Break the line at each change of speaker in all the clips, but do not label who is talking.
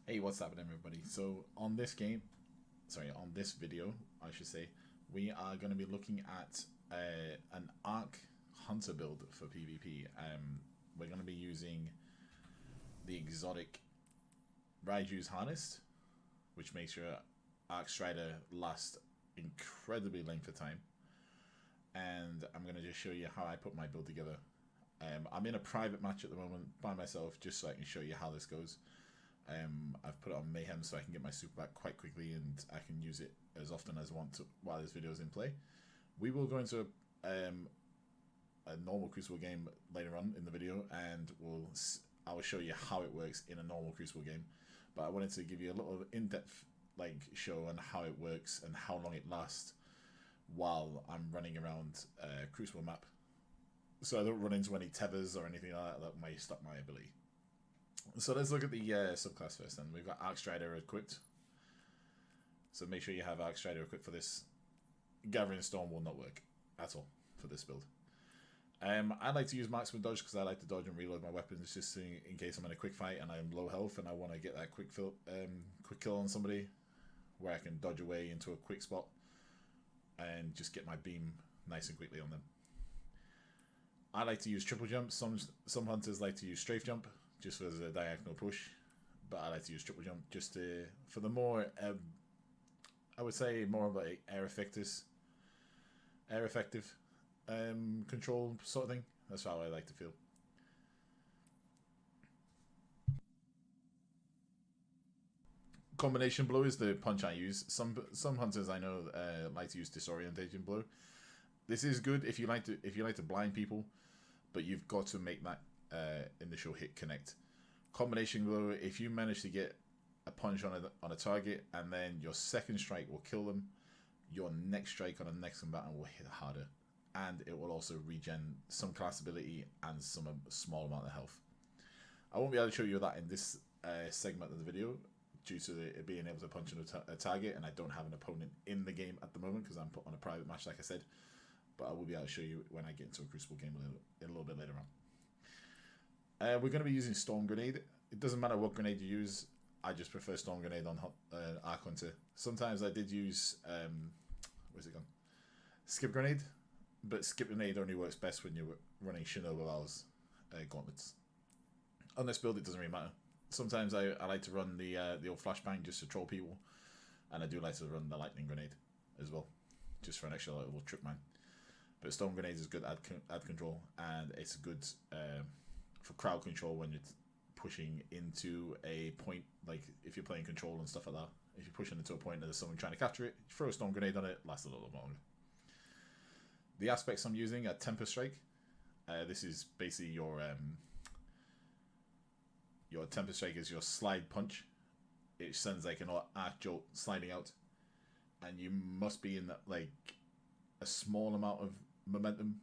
Hey, what's happening, everybody? So on this video, I should say, we are going to be looking at an Arc Hunter build for PvP. We're going to be using the exotic Raijus harness, which makes your Arc Strider last incredibly length of time. And I'm going to just show you how I put my build together. I'm in a private match at the moment by myself, just so I can show you how this goes. I've put it on Mayhem so I can get my super back quite quickly and I can use it as often as I want to while this video is in play. We will go into a normal Crucible game later on in the video, and I will show you how it works in a normal Crucible game. But I wanted to give you a little in-depth show on how it works and how long it lasts while I'm running around a Crucible map, so I don't run into any tethers or anything like that may stop my ability. So let's look at the subclass first then. We've got Arc Strider equipped. So make sure you have Arc Strider equipped for this. Gathering Storm will not work at all for this build. I like to use Marksman Dodge because I like to dodge and reload my weapons just in case I'm in a quick fight and I'm low health and I want to get that quick kill on somebody where I can dodge away into a quick spot and just get my beam nice and quickly on them. I like to use triple jump. Some hunters like to use strafe jump, just as a diagonal push, but I like to use triple jump just for the more, I would say more of like air effective control sort of thing. That's how I like to feel. Combination blow is the punch I use. Some hunters I know like to use disorientation blow. This is good if you like to blind people, but you've got to make that initial hit connect. Combination blow, if you manage to get a punch on a target and then your second strike will kill them, your next strike on the next combatant will hit harder, and it will also regen some class ability and some small amount of health. I won't be able to show you that in this segment of the video due to it being able to punch a target, and I don't have an opponent in the game at the moment because I'm put on a private match, like I said. But I will be able to show you when I get into a Crucible game a little bit later on. We're going to be using Storm Grenade. It doesn't matter what grenade you use. I just prefer Storm Grenade on Arc Hunter. Sometimes I did use, where's it gone? Skip Grenade. But Skip Grenade only works best when you're running Shinobi gauntlets. On this build, it doesn't really matter. Sometimes I like to run the old Flashbang just to troll people. And I do like to run the Lightning Grenade as well, just for an extra little trip mine. But Storm Grenade is good ad control, and it's good for crowd control when you're pushing into a point, like if you're playing control and stuff like that. If you're pushing into a point and there's someone trying to capture it, you throw a Storm Grenade on it, lasts a little longer. The aspects I'm using are Temper Strike. This is basically your Temper Strike is your slide punch. It sends like an arc jolt sliding out, and you must be in that a small amount of momentum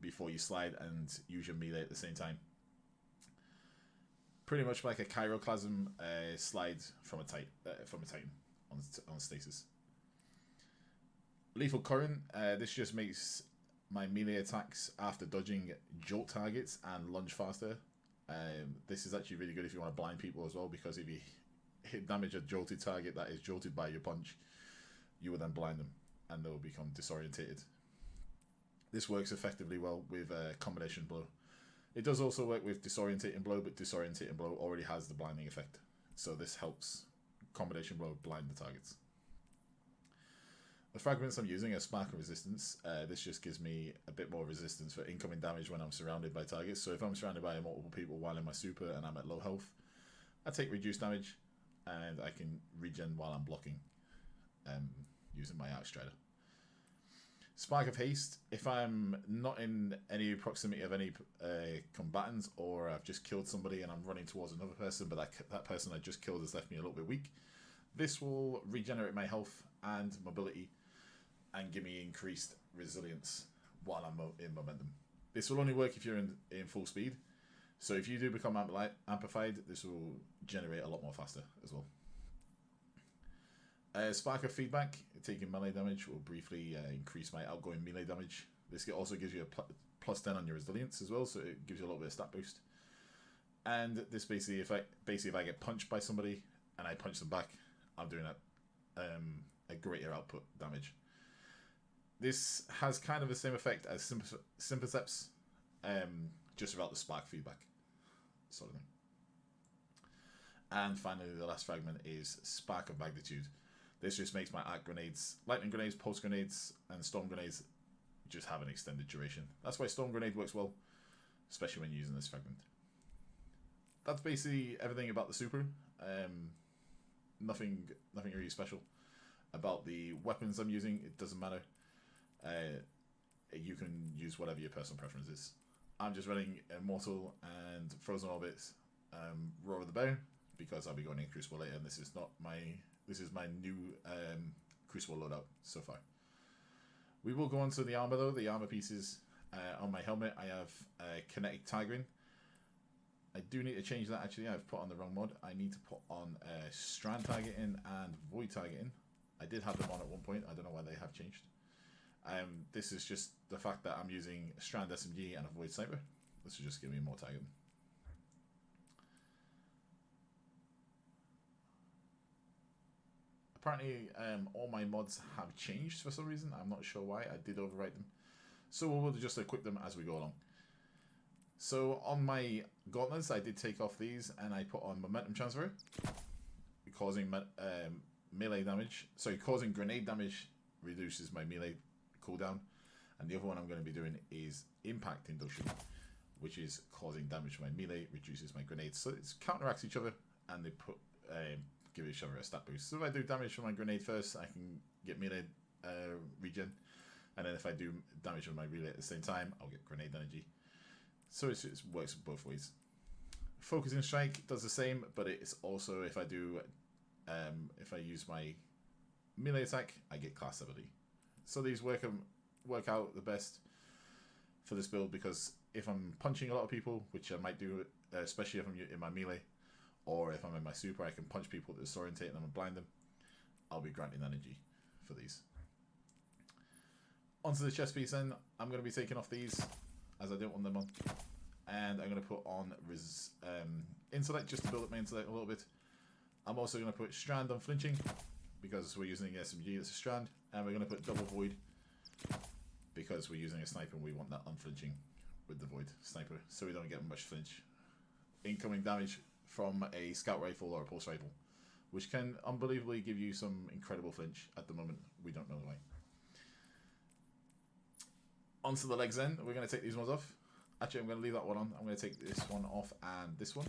before you slide and use your melee at the same time. Pretty much like a Chiroclasm slide from a Titan on stasis. Lethal Current. This just makes my melee attacks after dodging jolt targets and lunge faster. This is actually really good if you want to blind people as well, because if you hit damage a jolted target that is jolted by your punch, you will then blind them and they will become disorientated. This works effectively well with Combination Blow. It does also work with Disorientating Blow, but Disorientating Blow already has the blinding effect. So this helps Combination Blow blind the targets. The fragments I'm using are Spark of Resistance. This just gives me a bit more resistance for incoming damage when I'm surrounded by targets. So if I'm surrounded by multiple people while in my super and I'm at low health, I take reduced damage and I can regen while I'm blocking using my Arc Strider. Spark of Haste, if I'm not in any proximity of any combatants, or I've just killed somebody and I'm running towards another person, but that person I just killed has left me a little bit weak, this will regenerate my health and mobility and give me increased resilience while I'm in momentum. This will only work if you're in full speed, so if you do become amplified, this will generate a lot more faster as well. Spark of Feedback, taking melee damage will briefly increase my outgoing melee damage. This also gives you a plus 10 on your resilience as well, so it gives you a little bit of stat boost. And this basically, if I get punched by somebody, and I punch them back, I'm doing a greater output damage. This has kind of the same effect as Sympaceps, just without the spark feedback sort of thing. And finally, the last fragment is Spark of Magnitude. This just makes my arc grenades, lightning grenades, pulse grenades, and storm grenades just have an extended duration. That's why storm grenade works well, especially when using this fragment. That's basically everything about the super. Nothing really special about the weapons I'm using. It doesn't matter. You can use whatever your personal preference is. I'm just running Immortal and Frozen Orbits, Roar of the Bear, because I'll be going in Crucible later, and this is my new Crucible loadout so far. We will go on to the armor though. The armor pieces on my helmet, I have Kinetic Tigering. I do need to change that actually. I've put on the wrong mod. I need to put on Strand Targeting and Void Targeting. I did have them on at one point. I don't know why they have changed. This is just the fact that I'm using a Strand SMG and a Void Sniper. This will just give me more targeting. Apparently, all my mods have changed for some reason. I'm not sure why. I did overwrite them. So we'll just equip them as we go along. So on my gauntlets, I did take off these and I put on Momentum Transfer, causing melee damage. Sorry, causing grenade damage reduces my melee cooldown. And the other one I'm going to be doing is Impact Induction, which is causing damage to my melee, reduces my grenades. So it counteracts each other, and they give each other a stat boost. So if I do damage from my grenade first, I can get melee regen. And then if I do damage with my relay at the same time, I'll get grenade energy. So it works both ways. Focusing Strike does the same, but it's also if I use my melee attack, I get class ability. So these work out the best for this build, because if I'm punching a lot of people, which I might do, especially if I'm in my melee, or if I'm in my super, I can punch people, disorientate them and blind them. I'll be granting energy for these. Onto the chest piece then, I'm going to be taking off these as I don't want them on. And I'm going to put on Intellect just to build up my Intellect a little bit. I'm also going to put Strand Unflinching because we're using an SMG that's a Strand. And we're going to put Double Void because we're using a Sniper and we want that Unflinching with the Void Sniper so we don't get much flinch. Incoming damage from a Scout Rifle or a Pulse Rifle, which can unbelievably give you some incredible flinch. At the moment, we don't know why. Onto the legs then, we're going to take these ones off. Actually, I'm going to leave that one on. I'm going to take this one off and this one.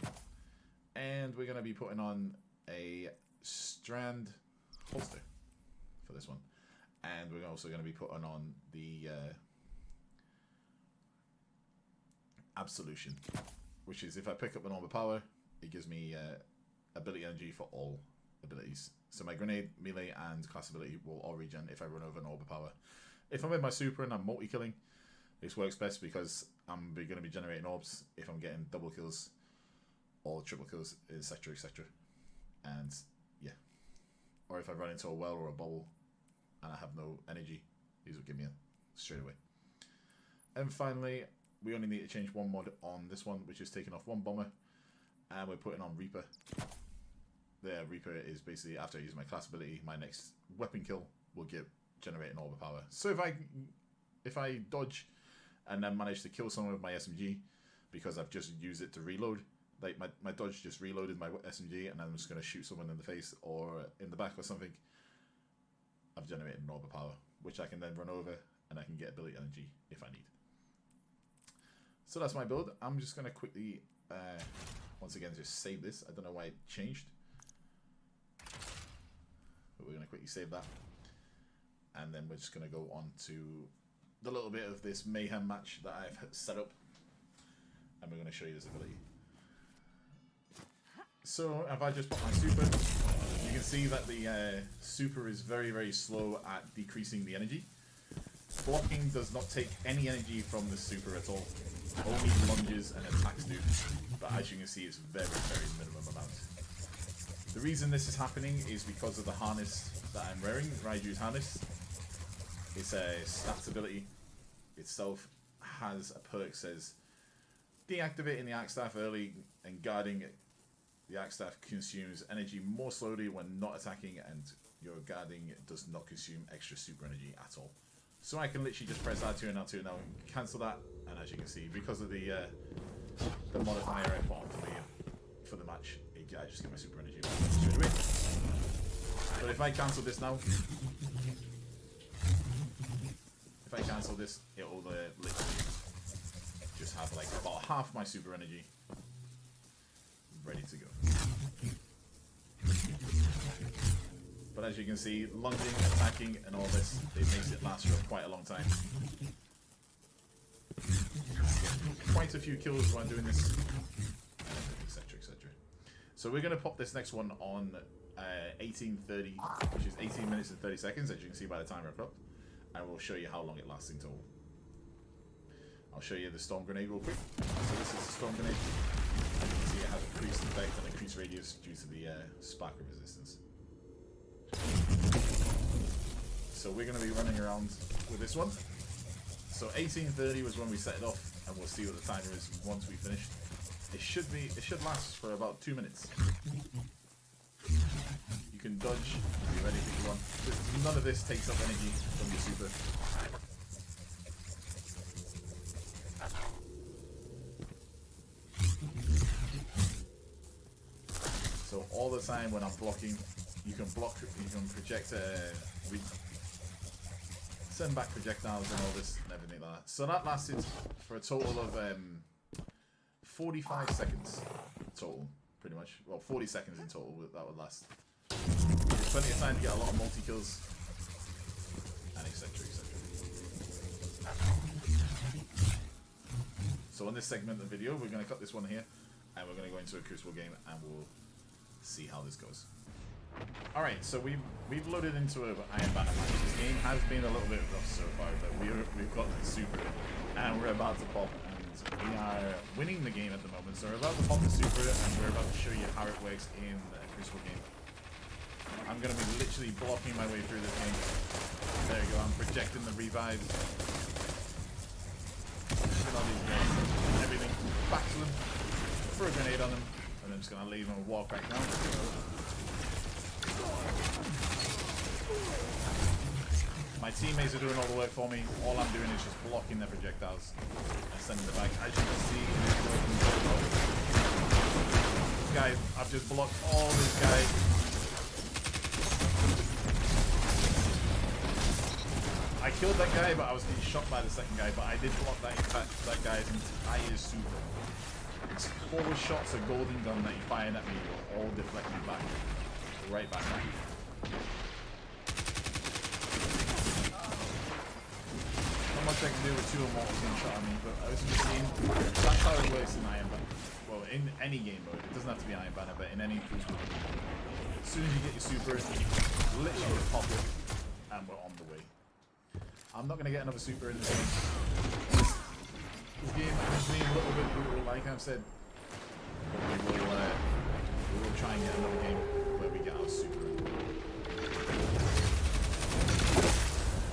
And we're going to be putting on a Strand holster for this one. And we're also going to be putting on the Absolution, which is if I pick up an Orb Power, it gives me ability energy for all abilities. So my grenade, melee, and class ability will all regen if I run over an Orb Power. If I'm in my super and I'm multi-killing, this works best because I'm going to be generating orbs if I'm getting double kills or triple kills, etc, etc. And yeah. Or if I run into a well or a bubble and I have no energy, these will give me it straight away. And finally, we only need to change one mod on this one, which is taking off one bomber. And we're putting on Reaper. The Reaper is basically, after I use my class ability, my next weapon kill will generate an Orb Power. So if I dodge and then manage to kill someone with my SMG because I've just used it to reload, like my dodge just reloaded my SMG and I'm just going to shoot someone in the face or in the back or something, I've generated an Orb Power, which I can then run over and I can get ability energy if I need. So that's my build. I'm just going to quickly, once again, just save this. I don't know why it changed, but we're going to quickly save that. And then we're just going to go on to the little bit of this Mayhem match that I've set up. And we're going to show you this ability. So if I just put my super, you can see that the super is very, very slow at decreasing the energy. Blocking does not take any energy from the super at all. Only lunges and attacks do. But as you can see, it's very, very minimum amount. The reason this is happening is because of the harness that I'm wearing, Raijus harness. Its stats ability itself has a perk says deactivating the Arc Staff early and guarding The axe staff consumes energy more slowly when not attacking, and your guarding does not consume extra super energy at all. So I can literally just press R2 and R2 now and cancel that, and as you can see, because of the modifier I put on for the match, I just get my super energy back straight away. But if I cancel this now, if I cancel this, it will literally just have like about half my super energy ready to go. But as you can see, lunging, attacking, and all this, it makes it last for quite a long time. Quite a few kills while doing this, etc, etc. So we're going to pop this next one on 18:30, which is 18 minutes and 30 seconds, as you can see by the timer I've got. And we'll show you how long it lasts in total. I'll show you the storm grenade real quick. So this is the storm grenade. As you can see, it has increased effect and increased radius due to the sparker resistance. So we're going to be running around with this one. So 18:30 was when we set it off, and we'll see what the timer is once we finish. It should last for about 2 minutes. You can dodge, do anything you want. None of this takes up energy from your super. So all the time when I'm blocking, you can project, send back projectiles and all this and everything like that. So that lasted for a total of 45 seconds total, pretty much. Well, 40 seconds in total that would last. There's plenty of time to get a lot of multi-kills, and etc, etc. So on this segment of the video, we're going to cut this one here, and we're going to go into a Crucible game, and we'll see how this goes. Alright, so we've loaded into an Iron Banner match. This game has been a little bit rough so far, but we've got the super, and we're about to pop, and we are winning the game at the moment. So we're about to pop the super, and we're about to show you how it works in a Crucible game. I'm going to be literally blocking my way through this game. There you go, I'm projecting the revives. Shit on these guys. Everything back to them. Throw a grenade on them. And I'm just going to leave them and walk back down. My teammates are doing all the work for me. All I'm doing is just blocking their projectiles and sending them back. As you can see, this guy, I've just blocked all these guys. I killed that guy, but I was getting shot by the second guy. But I did block that guy's entire super. It's 4 shots of golden gun that he fired at me will all deflect me back, right back. Not much I can do with 2 immortals being shot at me, but as you've seen, that's how it works in Iron Banner. Well, in any game mode, it doesn't have to be Iron Banner, but in any Crucible game. As soon as you get your super, literally just pop it, and we're on the way. I'm not going to get another super in this game. This game has been a little bit brutal, like I've said. But we will try and get another game where we get our super.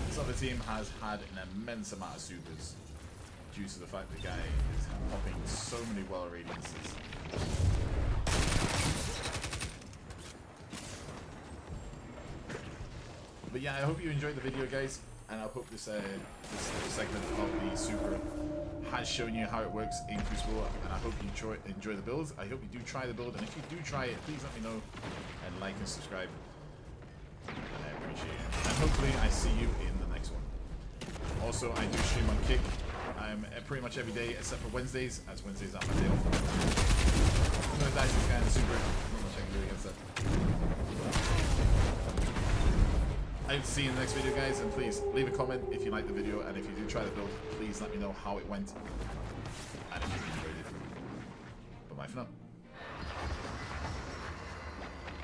This other team has had an immense amount of supers due to the fact the guy is popping so many well radiances. But yeah, I hope you enjoyed the video, guys. And I hope this segment of the super has shown you how it works in Crucible, and I hope you enjoy the build. I hope you do try the build, and if you do try it, please let me know, and like and subscribe, and I appreciate it. And hopefully I see you in the next one. Also, I do stream on Kick. I'm pretty much every day except for Wednesdays, as Wednesdays are my day off. I'm going to die to this guy in the super. Not much I can do against that. I hope to see you in the next video, guys, and please leave a comment if you like the video, and if you do try the build, please let me know how it went and if you enjoyed it. Bye-bye for now.